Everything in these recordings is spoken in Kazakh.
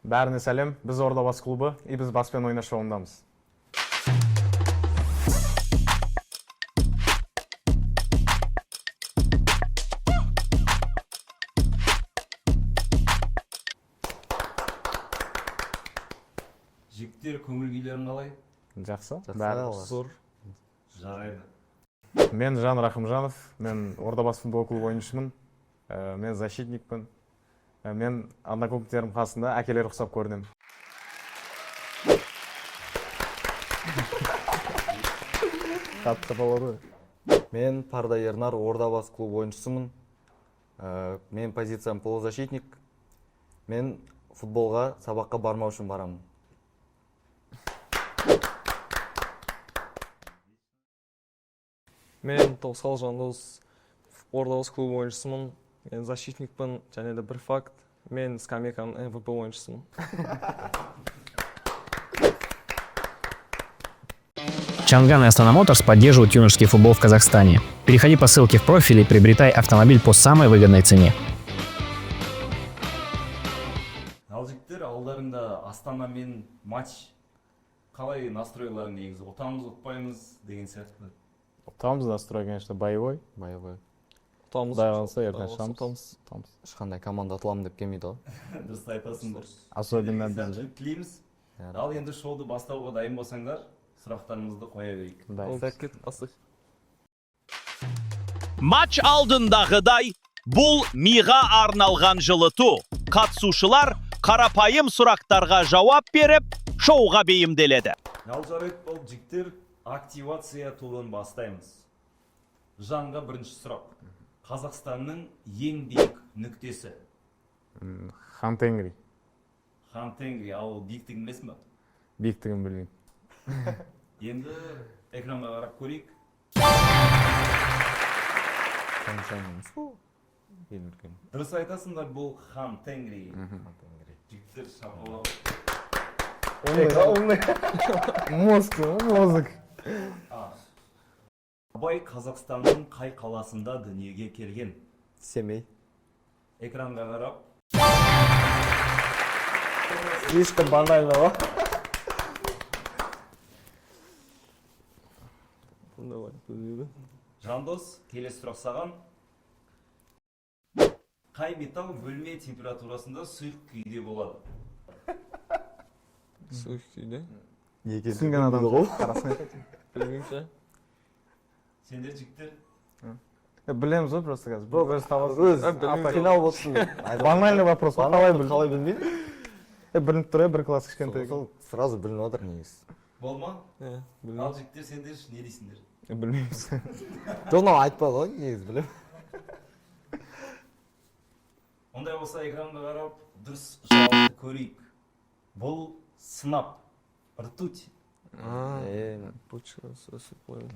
Бәріне сәлем, біз Ордабасы клубы, біз баспен ойна шоуындамыз. Жігіттер көңіл күйлерің қалай? Жақсы, бәрі зор. Жарайды. Мен Жан Рахымжанов, мен Ордабасы футбол клубы ойыншымын, мен защитникпін. Мен одноклубниктерім қасында әкелер ұқсап көрінем. Қатты болады. Мен Парда Ернар, Ордабасы клубы ойыншысымын. Мен позициям полузащитник. Мен футболға сабаққа бармау үшін барамын. Мен Тоқсал Жандос, Ордабасы клубы ойыншысымын. Мен защитникпін, және де бір факт, мен скамейканың MVP ойыншысымын. Чанган и Астана Моторс поддерживают юношеский футбол в Казахстане. Переходи по ссылке в профиле и приобретай автомобиль по самой выгодной цене. Ал жігіттер, алдарында Астана мен матч. Қалай настройларың негізі? Ұтамыз, ұтпаймыз деген сияқты. Ұтамыз настрой, конечно, боевой. Боевой. Ұтамыз. Құдай қаласа, ертең шығамыз. Ұтамыз. Ешқандай команда ұтыламын деп келмейді ғой. Дұрыс айтасыңдар. Особенно Сәттілік тілейміз. Ал енді шоуды бастауға дайын болсаңдар, сұрақтарымызды қоя берейік. Ол кеттік, бастық. Матч алдындағыдай, бұл миға арналған жылыту. Қатысушылар қарапайым сұрақтарға жауап беріп, шоуға бейімделеді. Ал жарайды, бұл жігіттер, активация турын бастаймыз. Жанға бірінші сұрақ. Қазақстанның ең биік нүктесі. Хантенгри. Хантенгри, ал биіктігін білесің бе? Биіктігін білмеймін. Енді экранға қарап көрейік. Дұрыс айтасыңдар, бұл Хантенгри. Жігіттер шапалау. Мозг. Абай Қазақстанның қай қаласында дүниеге келген? Семей. Экранға қарап. Слишком банально ғой. Давай, білмейді. Жандос, келесі сұрақ саған. Қай металл бөлме температурасында сұйық күйде болады? Сұйық күйде. Түсінген адам ғой. Қарасын айтады. Білмеймін. Сендер жігіттер? Білеміз ғой, просто қазір. Бұл өзі табасы. Финал болсын. Банальный вопрос. Қалай білмейді? Білініп тұр, бір класс кішкентай. Сразу білініп отыр негізі. Болма? Білмеймін. Ал жігіттер, сендер не дейсіңдер? Білмейміз. Жоғынау айтпады ғой, негізі білем. Ондай болса экранға қарап, дұрыс жауапты көрейік. Бұл сынап, ртуть. Почка, сөзі, понял.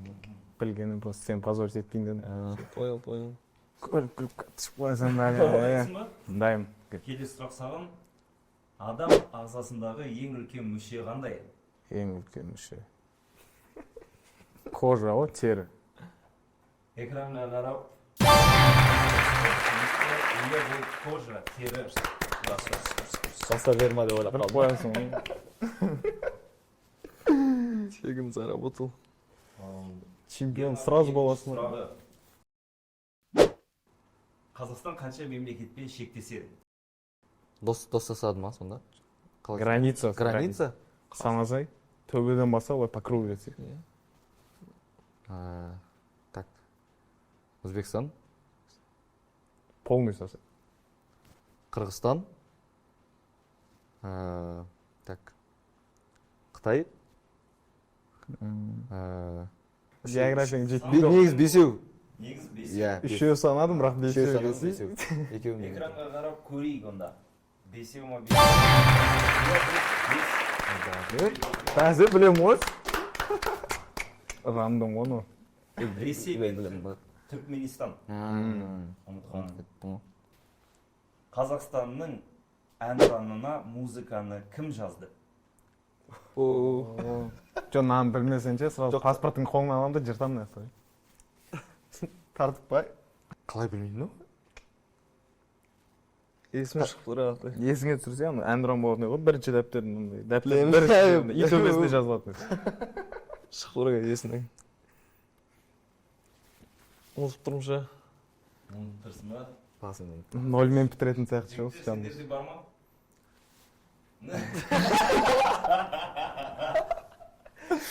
Білгені просто сен позорить етпейін дедім. Понял. Көріп күліп қатышып қойсам Дайынсың ба? Дайым. Келесі сұрақ саған. Адам ағзасындағы ең үлкен мүше қандай? Ең үлкен мүше. Кожа ғой, тері. Экранға қарап. Егер бұл кожа, тері. Баса берма деп ойлап қалдым. Қоясың. Тегін заработал. Чемпион сразу боласың. Қазақстан қанша мемлекетпен шектеседі? Достасады ма сонда? Граница. Граница? Санасай. Төбеден баса, олай по кругу жетсек. Так. Өзбекстан? Полный сосед. Қырғызстан? Так. Қытай? Географияң жетпейді. Негіз бесеу. Негіз бесеу. Үшеу санадым, бірақ бесеу. Екеуін. Экранға қарап көрейік онда. Бесеу ма Тәзі білем ғой. Рандом оны. Ресей мен Түркменистан. Қазақстанның әнұранына музыканы кім жазды? Жо, нан білмесенше, сразу паспортың қолына аламын да жыртамын ясай. Тартып бай. Қалай білмеймін, Есіме шығып тұрады. Есіңе түсірсе, ана әнұран болатын ғой, бірінші дәптердің Білемін. бірінші ит төбесінде жазылатын. Шығып тұрады есімнен. Ұмытып тұрмын ше. Тұрсын ба? Басымен. Нольмен бітіретін сияқты шығыс. Сендерде бар ма?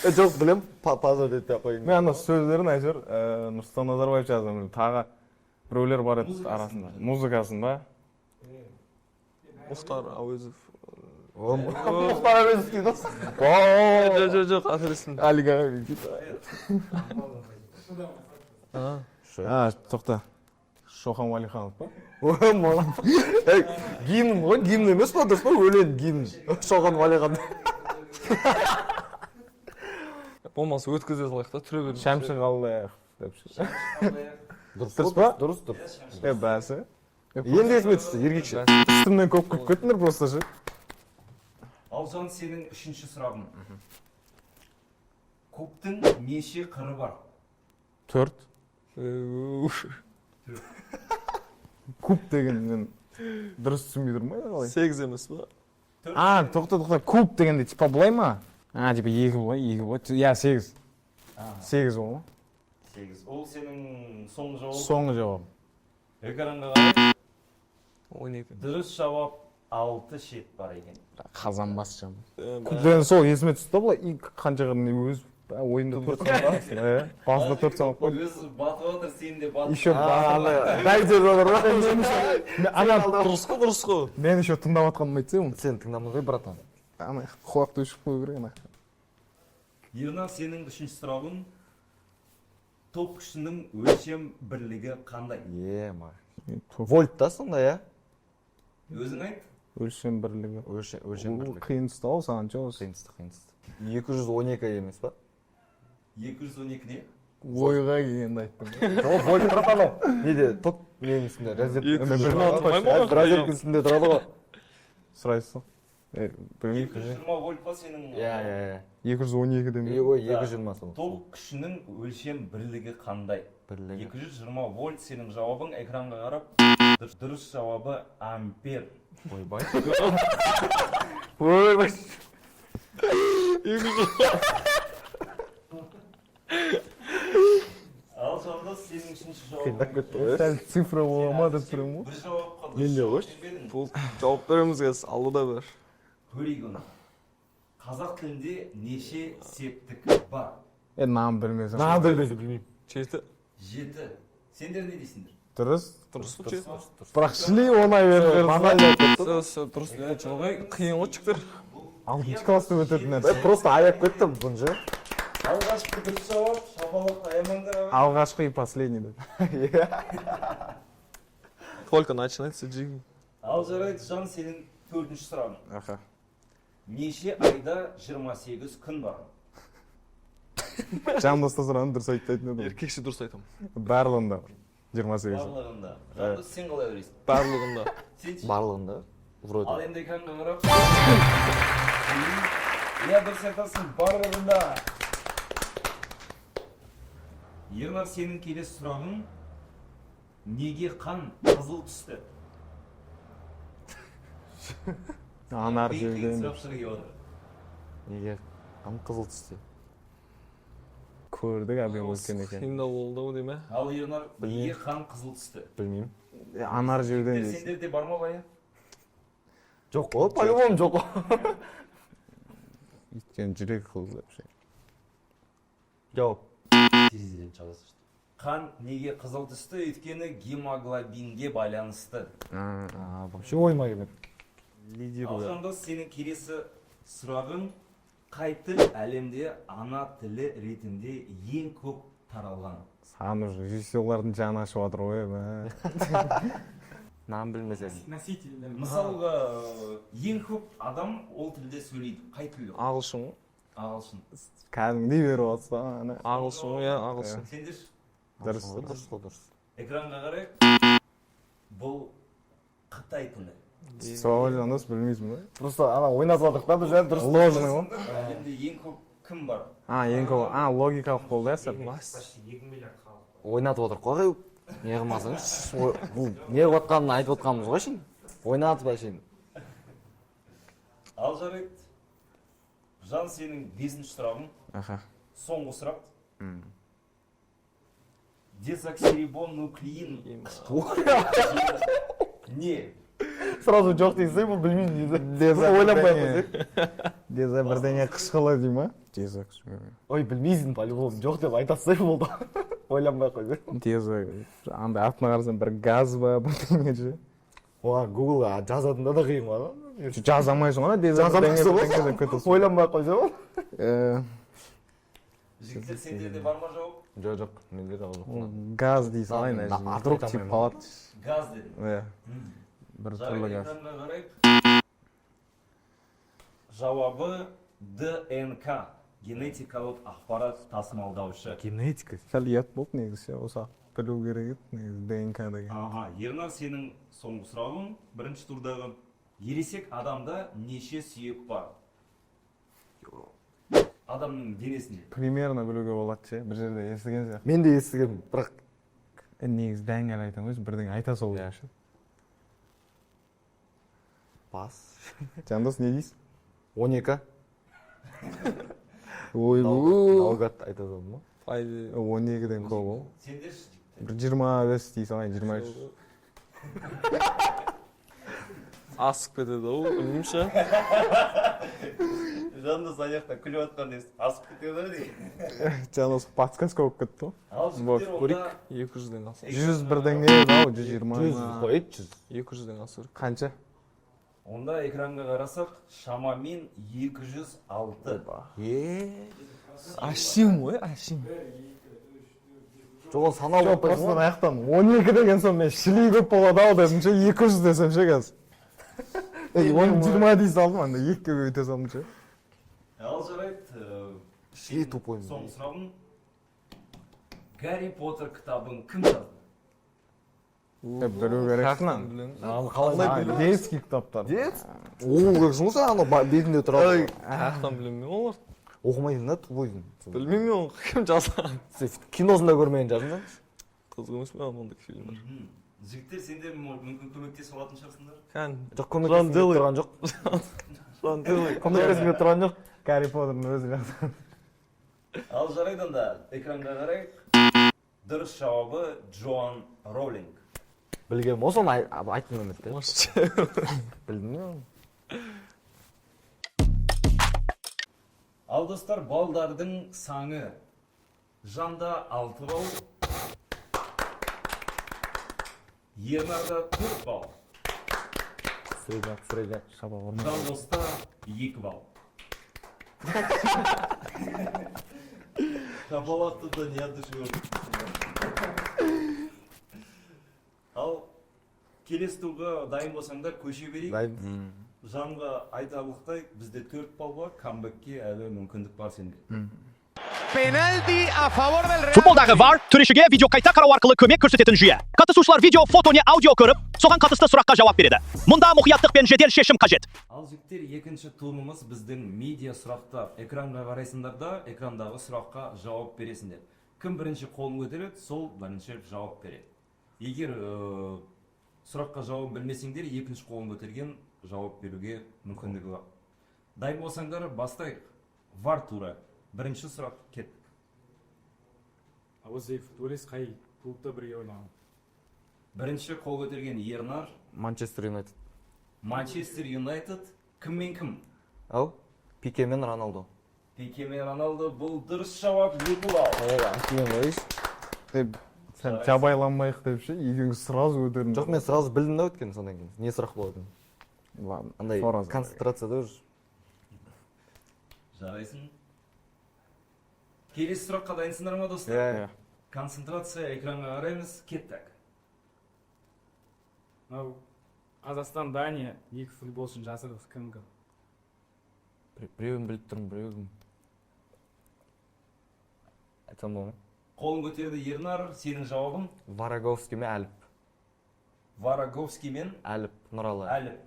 Жоқ, білем, пазар деп қойын. Мен ана сөздерін әйтеуір Нұрсұлтан Назарбаев жазған. Тағы біреулер бар еді арасында. Музыкасын ба? Мұхтар Әуезов. Мұхтар Әуезов дейді. Жоқ, қателестім. Алига. Тоқта. Шоқан Уәлиханов па? Гимн ғой, гимн емес па, дұрыс па? Өлең гимн. Шоқан Уәлихан. Болмаса өткізе салайық та, түре беріп. Шәмші Қалдаяқ. Дұрыс па? Дұрыс, дұрыс. Бәсі. Енді есіме түсті, ергекші. Үстімнен көп көп кеттіңдер просто ше. Алжан, сенің үшінші сұрағың. Көптің неше қыры бар? 4. Куб деген мен дұрыс түсінбей тұрмын ба? 8 емес па? Тоқта. Куб дегенде типа былай ма? Типа 2 ғой. Я 8. 8 ол ма? 8. Ол сенің соңғы жауабың. Соңғы жауап. Экранға қарай. 12. Дұрыс жауап 6 шет бар екен. Қазан басшам. Куб деген сол есіме түсті да былай қаншаға өз ойында 4 санап. Басында 4 санап қойды. Өзі батып отыр, сен де батып. Еще Дәйдер olur. Дұрыс қой. мен еще тыңдап атқанымды айтсам. Сен тыңдамай ғой, братан. Ана құлақты өшіп қою керек ана. Ернар, сенің үшінші сұрағың. Топ күшінің өлшем бірлігі қандай? Вольт та сонда, я? Өзің айт. Өлшем бірлігі. Өлшем бірлігі. Қиын тұстау саған жоқ. Қиын. 212 емес па? 212 не? Ойға келгенді айттым. Жоқ, вольт братан ол. Неде, топ ненің үстінде, розеткінің үстінде тұрады ғой. Сұрайсың. 220 вольт па сенің? Иә. 212 деме. Ой, 220 сол. Топ күшінің өлшем бірлігі қандай? 220 вольт сенің жауабың, экранға қарап. Дұрыс жауабы ампер. Ойбай. Ал сонда сенің үшінші Қиындап жауабың. кетті ғой. Сәл цифра бола ма деп тұрмын ғой. Бір жауапқа Менде дұрыс ғой. жауап бербедің. Бұл жауап береміз кез, алуда бір. Полигон. Қазақ тілінде неше септік бар? Нам білмесем. Нам білмеймін. 7. 7. Сендер не дейсіңдер? Дұрыс. Дұрыс па 7? Бірақ шли оңай берді. Дұрыс. Қиын ғой чықтыр. 6 класста өтетін нәрсе. Просто аяп кеттім бұны же. Алғашқы дұрыс жауап, шапалақ аямаңдар. Алғашқы и последний деп. Только начинается джигн. Ал жарайды, Жан, сенің төртінші сұрағың. Аха. Неше айда 28 күн бар? Жандоста сұрағын дұрыс айтпайтын еді. Еркекші дұрыс айтамын. Барлығында 28. Барлығында. Жанды сен қалай ойлайсың? Барлығында. Сен ше? Барлығында. Ал Вроде. енді экранға қарап. Иә, дұрыс айтасың, барлығында. Ернар, сенің келесі сұрағың. Неге қан қызыл түсті? Анар Қиын жерден сұрақ шығып отыр. Неге? Қан қызыл түсті. көрдік әбен өткен екен. Қиында болды ау дейме? Ал Ернар, неге қан қызыл түсті? Білмеймін. Анар жерден Сендерде бар ма бая? Жоқ қой, по-любому жоқ қой. өткен жүрек қылды деп ше. Жауап. Терезеден шығасыз. Қан неге қызыл түсті? Өйткені гемоглобинге байланысты. Вообще ойыма келмеді. Ал сонда сенің келесі сұрағың, қай тіл әлемде ана тілі ретінде ең көп таралған? Саған уже режиссерлардың жаны ашып жатыр ғой. Нам білмесем. Мысалға, ең көп адам ол тілде сөйлейді. Қай тіл? Ағылшын ғой. Ағылшын. Кәдімгідей беріп жатса. Ағылшын ғой, иә, ағылшын. Сендер Дұрыс. Дұрыс. экранға қарай. Бұл Қытай тілі. Сол жандос білмейсің ба? Просто ана ойнатып жатырық та біз дұрыс. Ложный ғой. Әлемде ең көп кім бар? Ең көп. Логикалық болды әсір. Ойнатып отырық қой. Не қылмасаңыз. Бұл не қылып жатқанын айтып отқанымыз ғой шын. ойнатып әшейін. Ал жарайды. Жан, сенің 5-ші сұрағың. Аха. Соңғы сұрақ. Дезоксирибонуклеин. Не? Сразу жоқ дейсің, бұл білмеймін дейді. Ойланбай қойсай. Деза бірдеңе қышқылы дей ма? Ой, білмейсің, по-любому жоқ деп айтасың болды. Ойланбай қойсай. Деза, андай артына қарасам бір газ ба, бірдеңе же. Оға Google-ға жазатында да қиын ғой. Жаза алмайсың ғой, деза бірдеңе деп кетесің. Ойланбай қойсай бол. Жігіттер, сендерде бар ма жауап? Жоқ, менде де жоқ. Газ дейсің, айна. Вдруг тиіп қалады. Газ дедім. Бір түрлі газ. Экранға қарайық. Жауабы ДНК. Генетикалық ақпарат тасымалдаушы. Генетика. Сәл ұят болды негізі, осы білу керек еді, негізі ДНК деген. Ернар, сенің соңғы сұрағың, бірінші турдағы. Ересек адамда неше сүйек бар? Адамның денесінде. Примерно білуге болады ше, бір жерде естіген сияқты. Мен де естігем, бірақ Негізі дәңгәл айтам өзі, бірдеңе айта сол яшы. бас. Жандос, не дейсің? 12. Ойбу. Далгат айта салдым ма? 12-ден көп ол. Сендер Бір 25 дейсің, ай 23. Асып кетеді ол, білмеймші. Жандос аяқта күліп атқан дейсің. Асып кетеді дейді. Жандос подсказка болып кетті ғой. Ал жігіттер онда 200-ден асыр. 100 бірдеңе ау, 120. 100 қой, 100. 200-ден асыр. Қанша? онда экранға қарасақ, шамамен 206. Ашим ғой, ашим. Жоғын саналы болып Просто қойсын. аяқтан 12 деген соң мен шілей көп болады ау дедім ше, 200 десем ше қазір. Оны 20 дей салдым, анда 2-ге өте салдым ше. Ал жарайды. Шей тупой. Соңғы сұрағым. Гарри Поттер кітабын кім жазды? Білу керексің. Қалай білу? Детский кітаптар. Оқу керексің ғой сен, ана бетінде тұрады. Аяқтан білемін олар. Оқымайсың да, тупойсың. Білмеймін ол кім жазған. Сен киносында көрмеген жаздың. Қызық емес пе ондай фильмдер. Жігіттер, сендер мүмкін көмектесіп алатын шығарсыңдар. Қан. Жоқ, көмектесіп тұрған жоқ. Көмектесіп тұрған жоқ. Гарри Поттердің өзі жазды. Ал жарайды онда экранға қарайық. Дұрыс жауабы Джоан Роулинг. Білгенмін, осы оны айттым өметті. Білдім. Ал достар, балдардың саңы. Жанда 6 бал. Ернарда 4 бал. Средняк. Жандоста 2 бал. Шапалақты да не аты шығыр. Ал келесі турға дайын болсаңдар көше берейік. Дайын. Жанға айтарлықтай бізде 4 бал бар, камбэкке әлі мүмкіндік бар сенде. Футболдағы VAR төрешіге видео қайта қарау арқылы көмек көрсететін жүйе. Қатысушылар видео, фото не аудио көріп, соған қатысты сұраққа жауап береді. Мұнда мұқияттық пен жедел шешім қажет. Ал жігіттер, екінші турымыз біздің медиа сұрақтар. Экранға қарайсыңдар да, экрандағы сұраққа жауап бересіңдер. Кім бірінші қолын көтереді, сол бірінші жауап береді. Егер сұраққа жауап білмесеңдер, екінші қолын көтерген жауап беруге мүмкіндігі бар. Дайын болсаңдар, бастайық. VAR туры. Бірінші сұрақ кеттік. Осы футболист қай клубта бірге ойнаған? Бірінші қол көтерген Ернар. Манчестер Юнайтед. Манчестер Юнайтед. Кім мен кім? Ау? Пике мен Роналдо. Пике мен Роналдо, бұл дұрыс жауап, 2 бал. Сәл жабайланбайық деп ше, екеуіңіз сразу өтерін. Жоқ, мен сразу білдім да өткен содан кейін. Не сұрақ болады? Ладно, Андай сразу. концентрацияда уже. Жарайсың. Келесі сұраққа дайынсыңдар ма, достар? Иә. Концентрация экранға қараймыз, кеттік. Қазақстан, Дания, 2 футболшының жасы кім? Біреуін біліп тұрмын, біреуін. Айтсам болма. Қолын көтерді Ернар, сенің жауабың? Вараговский мен Әліп. Вараговский мен Әліп, Нұралы. Әліп.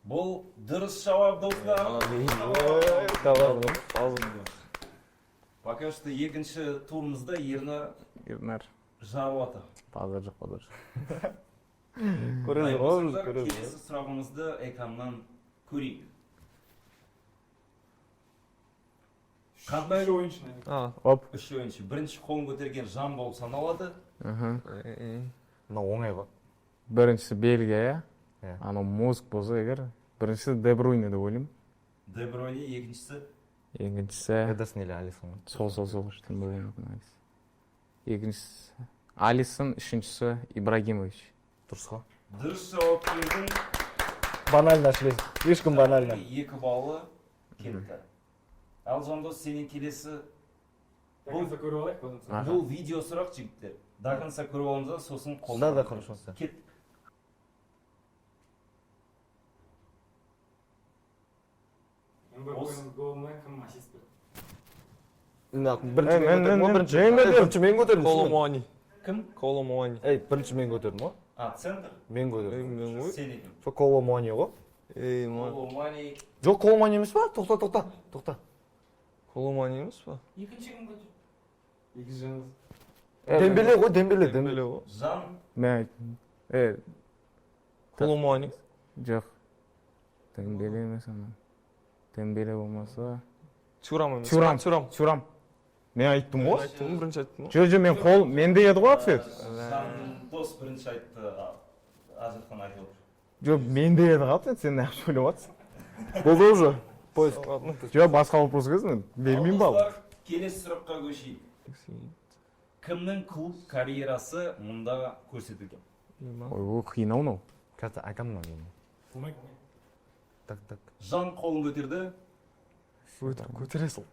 Бұл дұрыс жауап, достар. Пока что екінші турымызда Ернар Ернар. жауап аты. Падыр жоқ. Көресіз ғой, біз көресіз. Келесі сұрағымызды экраннан көрейік. Қандай Үш ойыншыны. Оп. үш ойыншы? Бірінші қолын көтерген Жан болып саналады. Мына оңай ғой. Біріншісі Бельгия, Иә. анау Мозг болса егер. Біріншісі Де Брuyне деп ойлаймын. Де Бройне, екіншісі Екіншісі Эдерсон или Алисон. сол. Екіншісі Алисон, үшіншісі Ибрагимович. Дұрыс қой. дұрыс жауап бердің. Банально шлес. Ешкім банально. 2 баллы кетті. Ал Жандос, сенен келесі Бұл көріп алайық, одан соң. бұл видео сұрақ жігіттер. До конца көріп алыңыздар, сосын қолдан. Да, хорошо. Кет. Мен бір ойын голына кім ассист берді? Бірінші мен көтердім. Коломуани. Кім? Коломуани. Ей, бірінші мен көтердім ғой. А, центр? Мен көтердім. Мен ғой. Сен едің. Сол Коломуани ғой. Ман. Коломани. Жоқ, Коломуани емес па? Тоқта. Коломуани емес па? Екінші кім көтерді? Екінші жаңыз. Дембеле ғой, Дембеле. Дембеле ғой. Жан. Мен Коломуани. жоқ. Дембеле емес ана. Дембеле болмаса Тюрам емес. Тюрам. Мен айттым ғой. Айттым, бірінші айттым ғой. Жоқ, менде еді ғой ответ. Жандос бірінші айтты. Ажырхан айтып отыр. Жоқ, менде еді ғой ответ, сен не ойлап жатсың? Болды уже. Поиск. Жоқ, басқа вопрос кезін бермеймін балл. Достар, келесі сұраққа көшейік. Кімнің клуб карьерасы мұнда көрсетілген? Ой, ол қиын мынау. Қазір айтамын мен. Болмайды. Так. Жан қолын көтерді. Көтере сал.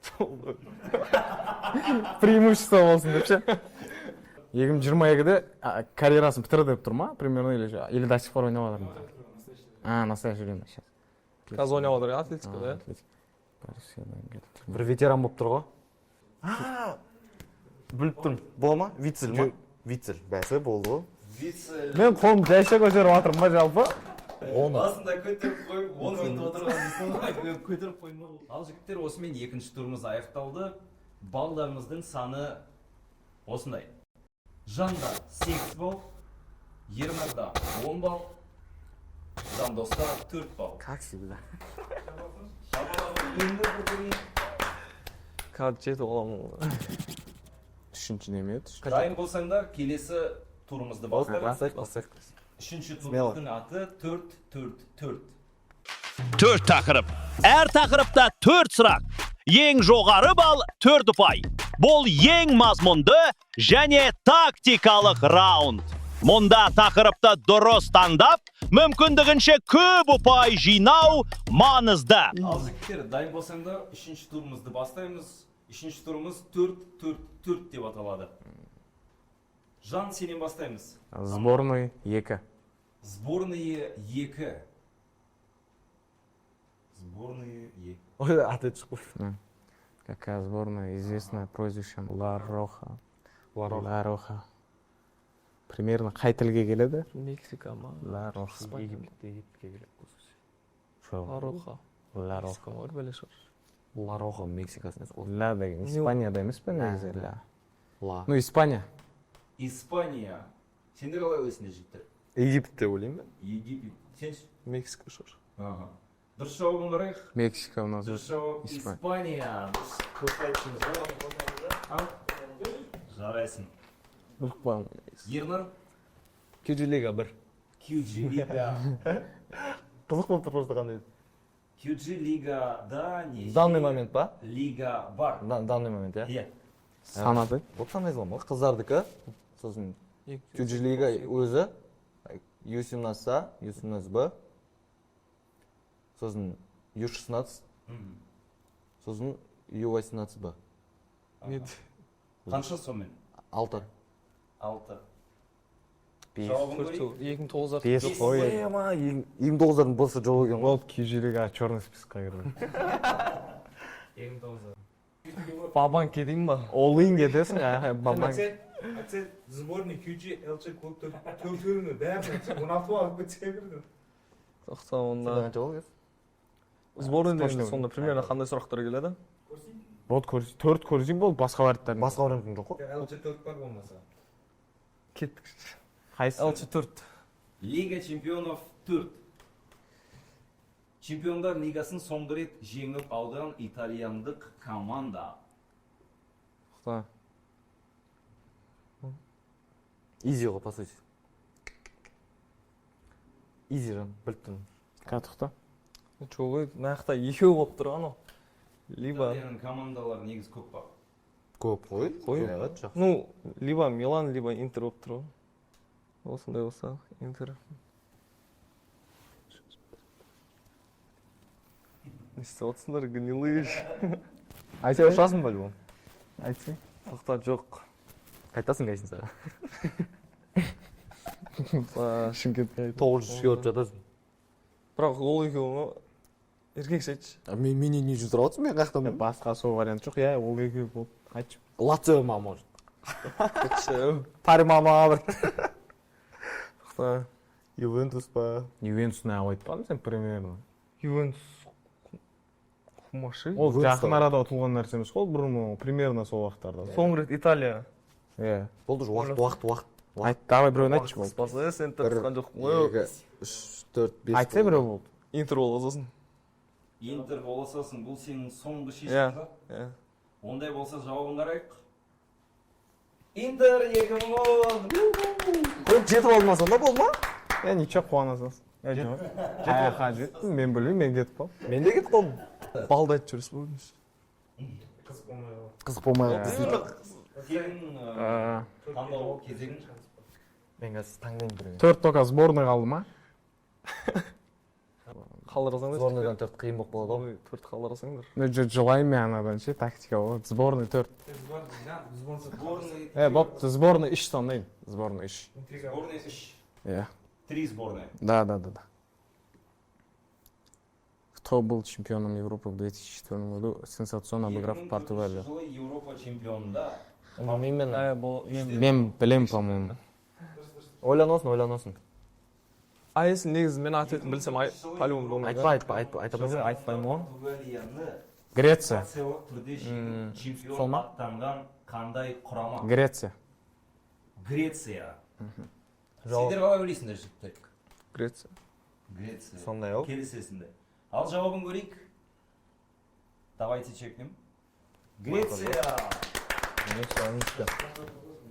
Преимущество болсын деп ше. 2022-де карьерасын бітірді деп тұр ма? Примерно или до сих пор ойнап жатыр ма? Настоящий время сейчас. Қазір ойнап отыр, Атлетико, да? Бір ветеран болып тұр ғой. Біліп тұрмын. Бола ма? Вицель ма? Вицель. Бәсі болды ғой. Вицель. Мен қолым жайша көтеріп жатырмын ба жалпы? Басында көтеріп қойып, 10 минут отырғанымыздан көтеріп қойма. Ал жігіттер, осымен екінші турымыз аяқталды. Балдарымыздың саны осындай. Жанда 8 балл, Ернарда 10 балл, Жандоста 4 балл. Как всегда. Қазір жетіп аламын ғой. Үшінші неме еді? Дайын болсаңдар, келесі турымызды бастаймыз. Бастайық. Үшінші турымыздың аты 4-4-4. 4 тақырып. Әр тақырыпта 4 сұрақ. Ең жоғары балл 4 ұпай. Бұл ең мазмұнды және тактикалық раунд. Мұнда тақырыпты дұрыс таңдап, мүмкіндігінше көп ұпай жинау маңызды. Ал жігіттер, дайын болсаңдар, үшінші турымызды бастаймыз. Үшінші турымыз 4-4-4 деп аталады. Жан, сенен бастаймыз. Сборный 2. Сборные 2. Сборные 2. Ой, ответ шықпы. Какая сборная известная прозвищем Ла Роха? Ла Роха. Примерно қай тілге келеді? Мексика ма? Ла Роха. Египетке келеді. Лароха. Ла Роха. Ор белеш. Лароха Мексикасында. Ла деген Испанияда емес пе негізі? Ла. Ну, Испания. Испания. Сендер қалай ойлайсыңдар жігіттер? Египет деп ойлаймын мен. Египет. Сен? Мексика шығар. Ага. Дұрыс жауабын қарайық. Мексика у нас. Дұрыс жауап Испания. Жарайсың. Ернар? Кюджи-лига 1. QG Лига. Қызық болып тұр просто қандай. QG Лигада не? Данный момент па? Лига бар. Данный момент, иә? Иә. Санаты. Бұл қандай ғой? Қыздардікі. Сосын Кюджи-лига өзі. U17-A, U17-B. Сосын U16. Сосын U18-B. Қанша сонымен? 6. 6. 5. Жауабын көрейік. 2009-ар. 5 қой. 29-дардың болса жоқ екен ғой. Ол күйжілігі черный списокқа кірді. 2009. Бабанке деймін ба? Олын кетесің, бабаң. Әйтсе, сборный QG LC клубтың төртеуіне бәрін 16 алып кетсе берді. Тоқта онда. Қанша ол кез? Сборныйден сонда примерно қандай сұрақтар келеді? Вот көрсей, 4 көрсей болды, басқа варианттар. Басқа вариантың жоқ қой. LC 4 бар болмаса. Кеттік. Қайсы? LC 4. Лига чемпионов 4. Чемпиондар лигасын соңғы рет жеңіп алған итальяндық команда. Қытай. Изи ғой, по сути. Изи жан, біліп тұрмын. Катықта. Жоқ, нақта екеу болып тұр анау. Либо, Италияның командалары негіз көп бар. Көп қой. Қой. Жақсы. ну, либо Милан, либо Интер болып тұр ғой. Осындай болса, Интер. Не істеп отырсыңдар, гнилыш. Айта ұшасың ба, Львон? Айтсай. Тоқта жоқ. Қайтасың қайсың саған? Шымкентке айтып. 900 көріп жатасың. Бірақ ол екеуі еркек сетші. Мен не жүз тұрып отырсың, мен қаяқтан Басқа сол вариант жоқ. Я, ол екеу болып. Айтшы. Лацио ма, может? Кетші. Парма бір. Тоқта. Ювентус па? Ювентус неғып айтпадың сен примерно? Ювентус қумашы. Ол Ювентус жақын та- арада ұтылған нәрсе емес қой, бұрын примерно сол уақыттарда. Соңғы рет Италия. Иә. Болды же, уақыт. Айт, давай біреуін айтшы болды. Спасы, сен Бір, тартқан жоқ қой. 2, 3, 4, 5. Айтсай біреу болды. Интер бол азасын. Интер боласасын, бұл сенің соңғы Иә. шешімің ба? Иә. Ондай болса жауабын қарайық. Интер 2 гол. Көп жетіп алмасам да болма? Я ничего қуанасыз. Я жоқ. Аяққа жеттім, мен білмеймін, мен кетіп қалдым. Мен де кетіп қалдым. Балды айтып жүріс бүгін. Қызық болмай қалды. Сенің таңдау кезегің. Мен қазір таңдаймын біреуін. 4 тоқа сборный қалды ма? Қалдырасаңдар. Сборныйдан 4 қиын болып қалады ғой. 4 қалдырасаңдар. Ну, жылаймын мен анадан ше, тактика болады. Сборный 4. Сборный Бопты, сборный 3 сандаймын. Сборный 3. 3. Иә. 3 сборная. Да. Кто был чемпионом Европы в 2004 году, сенсационно обыграв Португалию? жылы Европа чемпионда. Именно. Мен білем, по-моему. Ойланосын. Айсын негізі мен атетін білсем по-любому болмайды. Айтпаймын ғой. Португалияны Греция. классикалық түрде жеңіп чемпион сол ма? аттанған қандай құрама? Греция. Греция. Жауап. Сендер қалай ойлайсыңдар жігіттер? Греция. Греция. Сондай ау. Келісесіңдер. Ал жауабын көрейік. Давайте чекнем. Греция.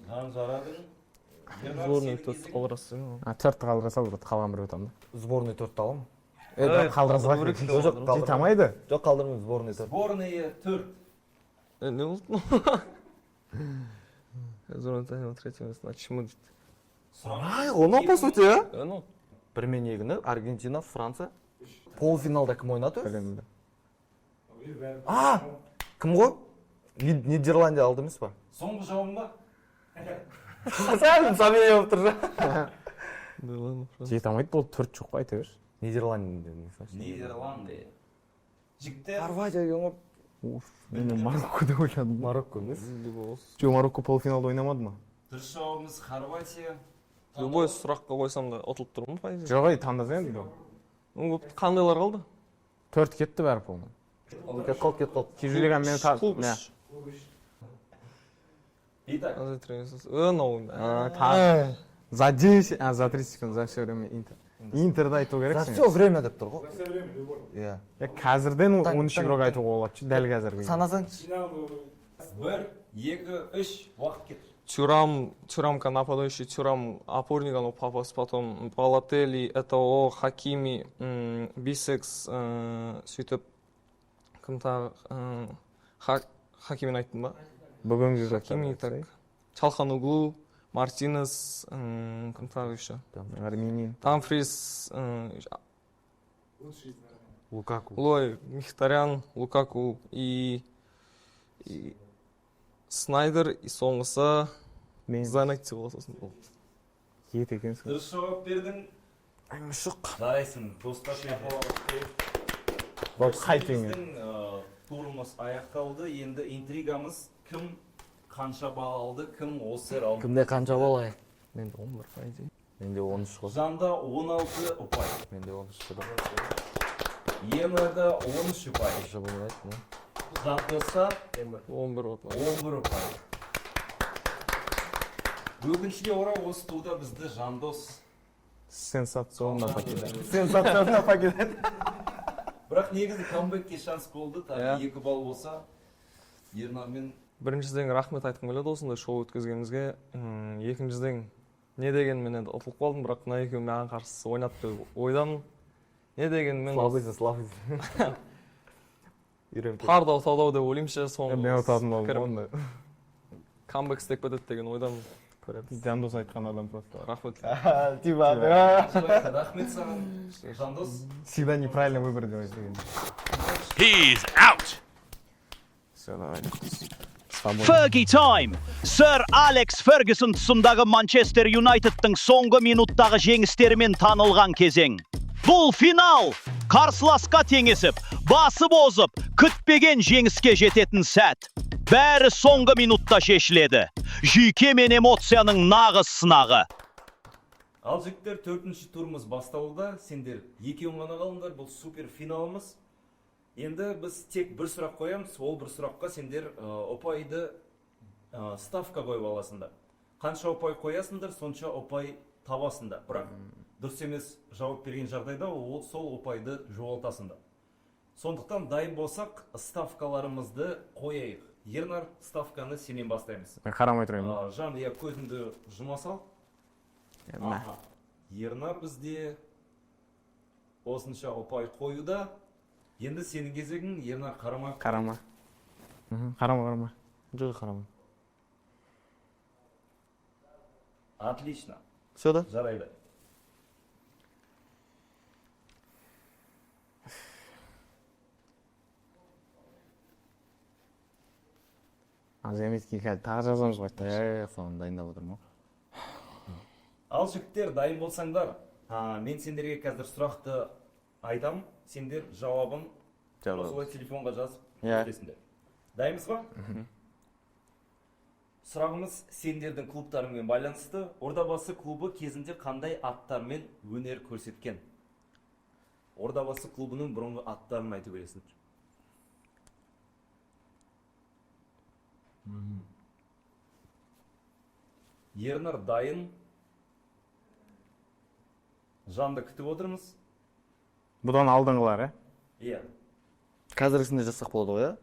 Жан жарадың. Сборный 4 қалдырасың. 4 қалдыраса болады, қалған біреу там да. Сборный 4 аламын. Қалдыраса қалдыру керек. Жоқ, жете алмайды. Жоқ, қалдырмаймын, сборный 4. Сборная 4. Не болды? Сборная на третьем месте. А чему? Ай, оны по сути, а? Ну, Бір мен егіні, Аргентина, Франция. Полуфиналда кім ойнады өз? Білемін. Кім ғой? Нидерландия алды емес па? Соңғы жауабың ба? Сәлім сомнение болып тұр жа. да ладно. Жете алмайды, бұл 4 жоқ қой, айта берші. Нидерландия. Нидерланды. Жігіттер. Хорватия екен ғой. Мен Марокко деп ойладым. Марокко емес. Жоқ, Марокко полуфиналда ойнамады ма? Дұрыс жауабымыз Хорватия. Любой сұраққа қойсам да ұтылып тұрмын по идее. Жоқ, таңдаса енді. Ну, қандайлар қалды? 4 кетті бәрі, по-моему. Кетіп қалды. Тяжелеген мен Клубыш. Итак, Так. За 10, за 30 секунд, за все время Интер. Интерді айту керек За сен. все время деп тұр ғой. Иә. Қазірден Так, 13 игрок айтуға болады, дәл қазіргі. Санасаңшы. 1, 2, 3, уақыт кетті. Тюрамка нападающий, Тюрам опорником Папас, потом Балотелли, ЭТО, Хакими, Бисекс, сөйтіп кім тағы Хакимин айттым ба? Бүгінгі Хакими, так, Чалхануглу, Мартинес, кім тағы еще? Армянин. Тамфрис, Лукаку. Лой, Мхитарян, Лукаку и Снайдер, и соңғысы Мен Занетти болсын. ет екенсің. Дұрыс жауап бердің. Жарайсың, достар Бұл қайтыңыз. Біздің турымыз аяқталды. Енді интригамыз кім қанша балл алды, кім осыр алды. Кімде қанша болай? Менде 11 по идее. Менде 13 қой. Жанда 16 ұпай. Менде 13 қой. Емірді 13 ұпай. Қанша болмайды, не? Жандоса 11 отпай. 11 ұпай. Өкінішке орай осы турда бізді Жандос Сенсационно покидает. Сенсационно покидает. Бірақ негізі камбэкке шанс болды. Иә. Тағы 2 балл болса, Ернармен Біріншіден рахмет айтқым келеді осындай шоу өткізгеніңізге. Екіншіден не деген мен енді ұтылып қалдым, бірақ мына екеуі маған қарсы ойнады деп ойдамын. Не деген мен Слабый. тардау талдау деп ойлаймын ше, соңғы Мен ұтатын пікірім. болдым онда. Камбэк істеп кетеді деген ойдамын. Көреміз. Жандос айтқан адам просто. Рахмет. рахмет саған, Жандос. Всегда неправильно выбор делать. He's out. Все, давай. Свободно. Fergie time. Sir Alex Ferguson тұсындағы Манчестер Юнайтедтің соңғы минуттағы жеңістерімен танылған кезең. Бұл финал! Қарсыласқа теңесіп, басып озып, күтпеген жеңіске жететін сәт. Бәрі соңғы минутта шешіледі. Жүйке мен эмоцияның нағыз сынағы. Ал жігіттер, 4-ші турымыз басталуда. Сендер екеуің ғана қалыңдар, бұл супер финалымыз. Енді біз тек бір сұрақ қоямыз, ол бір сұраққа сендер ұпайды ставка қойып аласыңдар. Қанша ұпай қоясыңдар, сонша ұпай табасыңдар. Бірақ дұрыс емес жауап берген жағдайда сол ұпайды жоғалтасыңдар. Сондықтан дайын болсақ, ставкаларымызды қояйық. Ернар, ставканы сенен бастаймыз. Мен қарамай тұрайын. Жан, көзіңді жұма сал. Аха. Ернар бізде осынша ұпай қоюда. Енді сенің кезегің, Ернар қарама. Қарама. Қарама. Жоқ, қарамай. Отлично. Все да? Жарайды. Заметки қазір тағы жазамыз ғой. Соны дайындап отырмын. Ал жігіттер, дайын болсаңдар, мен сендерге қазір сұрақты айтам, сендер жауабын осылай телефонға жазып өтесіңдер. Дайынбыз ба? Сұрағымыз сендердің клубтарымен байланысты. Ордабасы клубы кезінде қандай аттармен өнер көрсеткен? Ордабасы клубының бұрынғы аттарын айту бересіңдер. Ернар дайын. Жанды күтіп отырмыз. Бұдан алдыңғылар, Иә. Қазіргісінде жазсақ болады ғой,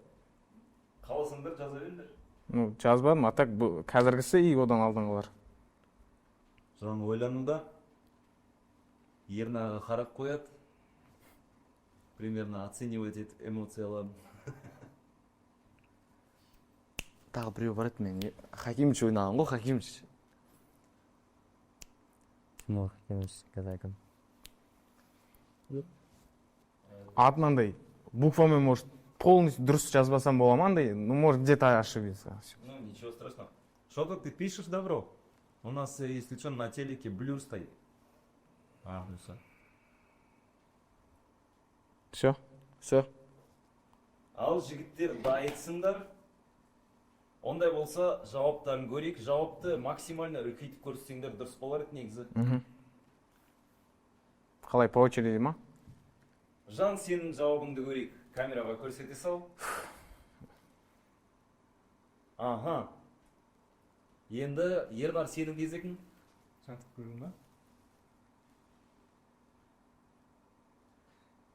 Қаласыңдар жаза беріңдер. Жазбадым, а так қазіргісі и одан алдыңғылар. Жан ойлануда. Ернаға қарап қояды. Примерно оценивать етіп эмоцияларын. Тағы біреу бар еді, мен Хакимович ойнаған ғой, Хакимович. Хакимович, Атынандай, буквамен, может, полностью дұрыс жазбасам боламандай, ну, может, где-то ошибиться. Ну, ничего страшного. Что-то ты пишешь, добро? У нас, если что, на телеке блюр стоит. Все. Все? Все. Ал жігіттер дайынсыңдар. Ондай болса, жауаптарын көрейік. Жауапты максимально үлкейтіп көрсеңдер дұрыс болар еді негізі. Қалай, по очереди ма? Жан, сенің жауабыңды көрейік. Камераға көрсете сал. Аха. Енді Ернар, сенің кезегің. Жатып көрдің ба?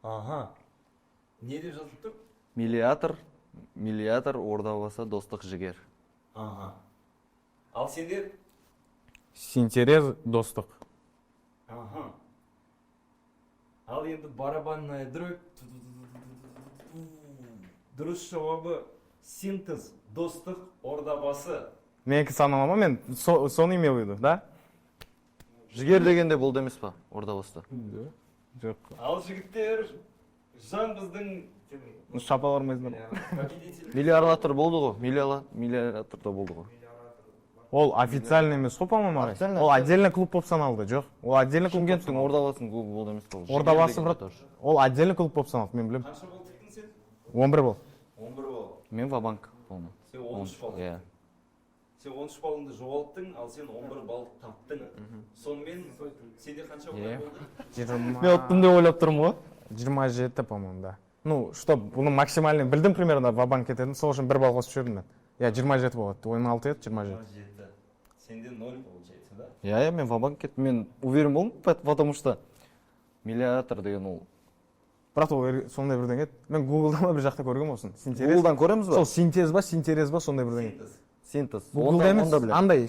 Аха. Не деп жазып тұр? Миллиатор, Ордабасы, достық жігер. Аха. Ал сендер? Синтерез, достық. Аха. Ал енді барабанная дробь. Дұрыс жауабы синтез, достық, Ордабасы. Менікі саналама, мен соны имел в виду, да? Жігер дегенде болды емес па, Ордабасыда? Жоқ. Ал жігіттер, Жан біздің Шапалармайсыңдар. победитель. Миллиардатор болды ғой, миллиардатор да болды ғой. Ол официальный емес, қой, по-моему, Официальный, ол отдельный клуб болып саналды, жоқ? Ол отдельный клуб болып Шымкенттің саналды. Ордабасының клубы болды емес па? Ордабасы, брат, ол отдельный клуб болып саналды, мен білем. Қанша бол тектің сен? 11 бол. 11 бол. Мен Вабанк болмын. Сен 13 бол. Иә. Сен 13 балыңды жоғалттың, ал сен 11 бал таптың. Сонымен сенде қанша ұпай болды? Мен ұттым деп ойлап тұрмын ғой. 27, по-моему, да. Ну, чтоб бұны максимальный білдім примерно, Вабанк кететін, сол үшін 1 бал қосып жібердім мен. Я 27 болады, ойын 6 еді, 27. Сенде 0 получается. да? Иә, мен вабанк кеттім. Мен уверен болдым, потому что миллиардер деген ол. Бірақ ол сондай бірдеңе еді. Мен Google'да бір жақта көргем осыны. Гуглдан көреміз ба? Сол синтез ба, сондай бірдеңе. Синтез. Google'да емес, Онда білем. андай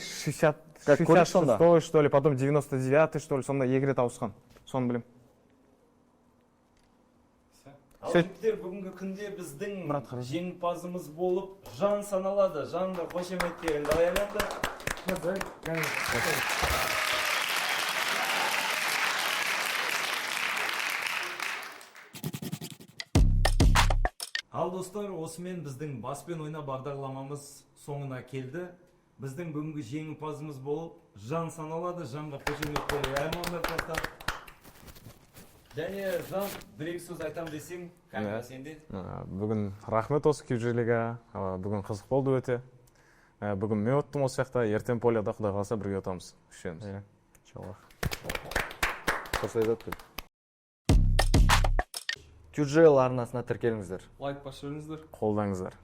Как көрдік сонда? 66 что ли, потом 99 что ли, сонда екі рет ауысқан. Соны білем. Ал жігіттер, бүгінгі күнде біздің жеңімпазымыз болып Жан саналады. Жанға қошеметтерін даярланды. Ал достар, осымен біздің баспен ойна бағдарламамыз соңына келді. Біздің бүгінгі жеңімпазымыз болып Жан саналады. Жанға қошеметтер аймағында. Және Жан, бір-екі сөз айтам десең, камера сенде. Бүгін рахмет осы күйжеліге. Бүгін қызық болды өте. Бүгін мен өттім осы жақта, ертең полияда Құдай қаласа бірге өтамыз. Үшеуміз. TJL арнасына тіркеліңіздер. Лайк басып жіберіңіздер. Қолдаңыздар.